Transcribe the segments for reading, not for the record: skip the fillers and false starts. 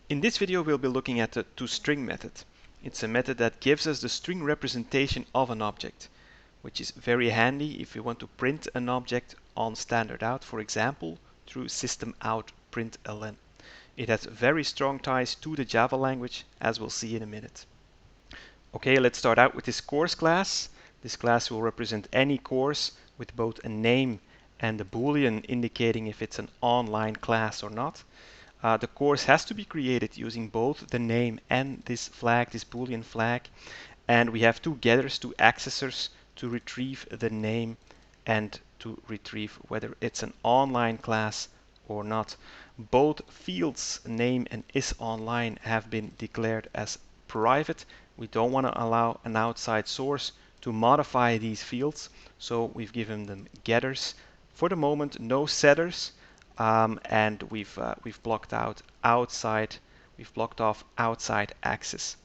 In this video we'll be looking at the toString method. It's a method that gives us the string representation of an object, which is very handy if we want to print an object on standard out, for example, through system out println. It has very strong ties to the Java language, as we'll see in a minute. Okay, let's start out with this course class. This class will represent any course with both a name and a boolean indicating if it's an online class or not. The course has to be created using both the name and this flag, this boolean flag, and we have two getters, two accessors to retrieve the name and to retrieve whether it's an online class or not. Both fields, name and isOnline, have been declared as private. We don't want to allow an outside source to modify these fields, so we've given them getters. For the moment, no setters. And we've blocked off outside access.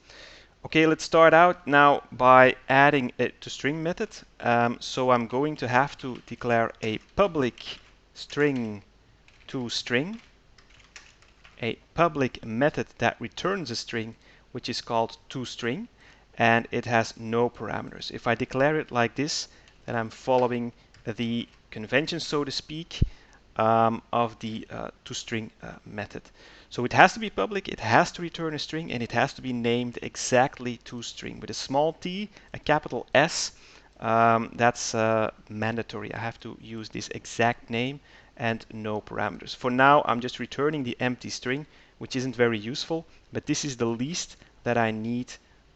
Okay, let's start out now by adding a toString method. So I'm going to have to declare a public string toString, a public method that returns a string which is called toString, and it has no parameters. If I declare it like this, then I'm following the convention, so to speak, of the toString method. So it has to be public, it has to return a string, and it has to be named exactly toString with a small t, a capital S. That's mandatory. I have to use this exact name and no parameters. For now, I'm just returning the empty string, which isn't very useful, but this is the least that I need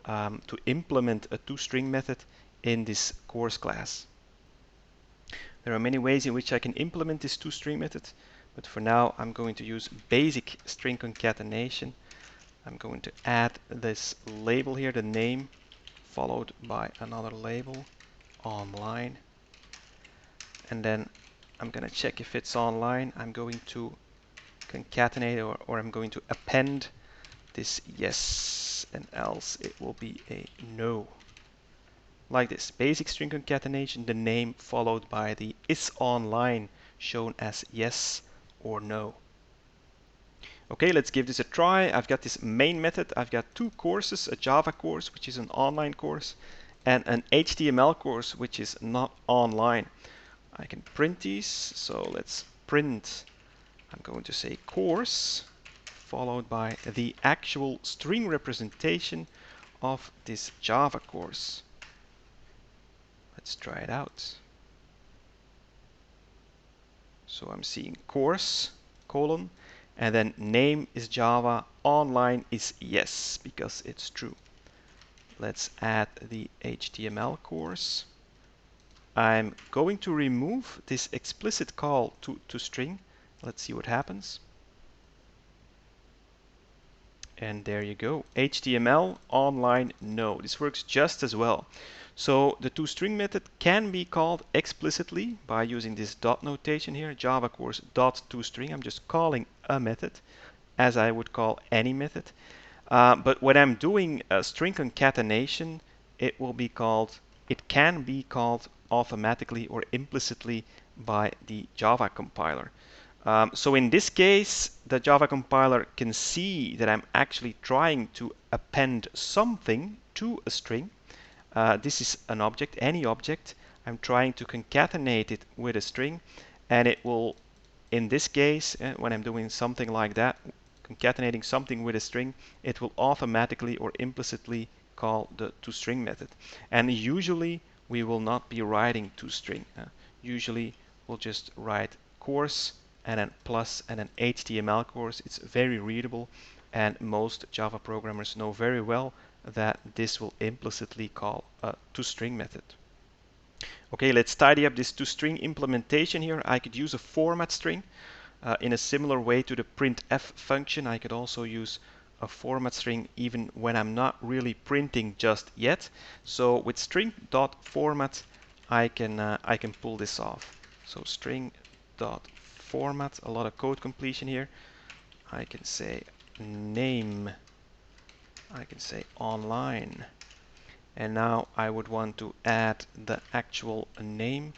to implement a toString method in this course class. There are many ways in which I can implement this toString method, but for now I'm going to use basic string concatenation. I'm going to add this label here, the name, followed by another label, online, and then I'm going to check if it's online. I'm going to concatenate or I'm going to append this yes, and else it will be a no. Like this, basic string concatenation, the name followed by the isOnline shown as yes or no. Okay, let's give this a try. I've got this main method. I've got two courses, a Java course, which is an online course, and an HTML course, which is not online. I can print these, so let's print. I'm going to say course, followed by the actual string representation of this Java course. Let's try it out. So I'm seeing course, colon, and then name is Java, online is yes, because it's true. Let's add the HTML course. I'm going to remove this explicit call to toString. Let's see what happens. And there you go. HTML, online, no. This works just as well. So the toString method can be called explicitly by using this dot notation here, Java course dot toString. I'm just calling a method as I would call any method. But when I'm doing a string concatenation, it can be called automatically or implicitly by the Java compiler. So in this case, the Java compiler can see that I'm actually trying to append something to a string. This is an object, any object. I'm trying to concatenate it with a string, and it will, in this case, when I'm doing something like that, concatenating something with a string, it will automatically or implicitly call the toString method. And usually we will not be writing toString. Usually we'll just write course and then plus and an HTML course. It's very readable, and most Java programmers know very well that this will implicitly call a toString method. Okay, let's tidy up this toString implementation here. I could use a format string in a similar way to the printf function. I could also use a format string even when I'm not really printing just yet. So with string.format I can pull this off. So string.format, a lot of code completion here. I can say name, I can say online, and now I would want to add the actual name,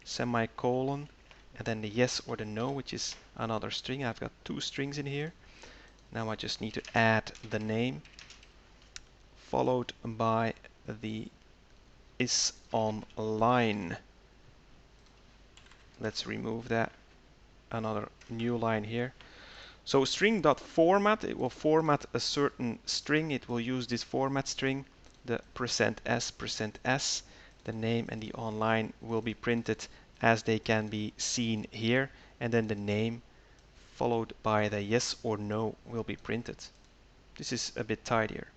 semicolon, and then the yes or the no, which is another string. I've got two strings in here. Now I just need to add the name followed by the is online. Let's remove that. Another new line here. So string.format, it will format a certain string. It will use this format string, the %s. The name and the online will be printed as they can be seen here. And then the name followed by the yes or no will be printed. This is a bit tidier.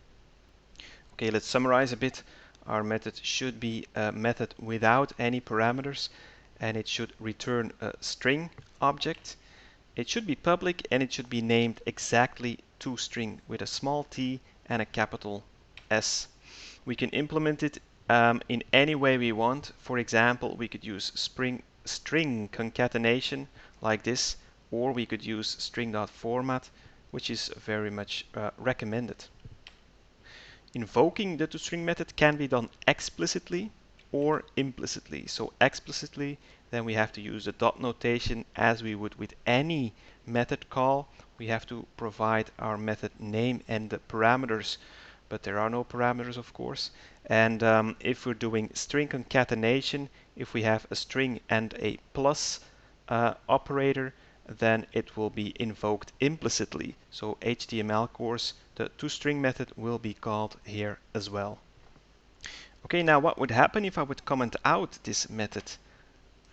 Okay, let's summarize a bit. Our method should be a method without any parameters, and it should return a string object. It should be public, and it should be named exactly toString with a small t and a capital S. We can implement it in any way we want. For example, we could use string concatenation like this, or we could use string.format, which is very much recommended. Invoking the toString method can be done explicitly or implicitly. So explicitly, then we have to use the dot notation as we would with any method call. We have to provide our method name and the parameters, but there are no parameters, of course. And if we're doing string concatenation, if we have a string and a plus operator, then it will be invoked implicitly. So HTML course, the toString method will be called here as well. Okay, now what would happen if I would comment out this method?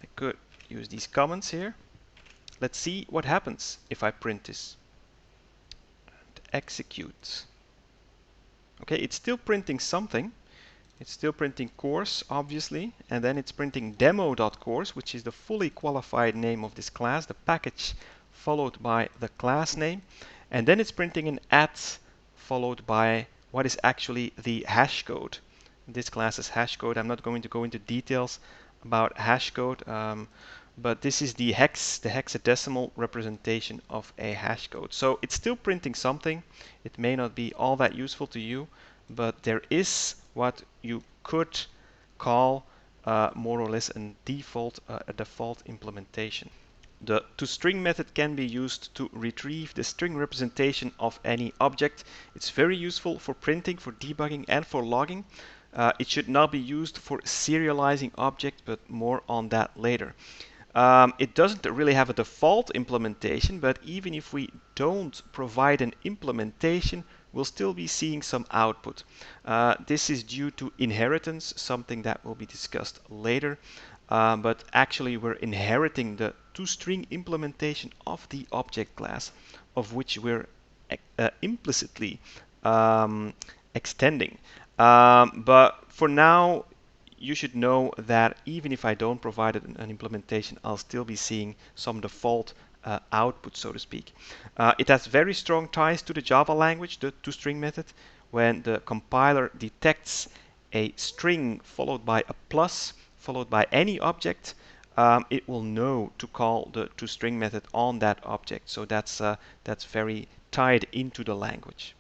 I could use these comments here. Let's see what happens if I print this and execute. Okay, it's still printing something. It's still printing course, obviously, and then it's printing demo.course, which is the fully qualified name of this class, the package followed by the class name, and then it's printing an @ followed by what is actually the hash code. This class is hash code. I'm not going to go into details about hash code, but this is the hexadecimal representation of a hash code. So it's still printing something. It may not be all that useful to you, but there is what you could call more or less a default implementation. The toString method can be used to retrieve the string representation of any object. It's very useful for printing, for debugging, and for logging. It should not be used for serializing objects, but more on that later. It doesn't really have a default implementation, but even if we don't provide an implementation, we'll still be seeing some output. This is due to inheritance, something that will be discussed later. But actually we're inheriting the toString implementation of the object class, of which we're implicitly extending. But for now, you should know that even if I don't provide an implementation, I'll still be seeing some default output, so to speak. It has very strong ties to the Java language, the toString method. When the compiler detects a string followed by a plus, followed by any object, it will know to call the toString method on that object. So that's very tied into the language.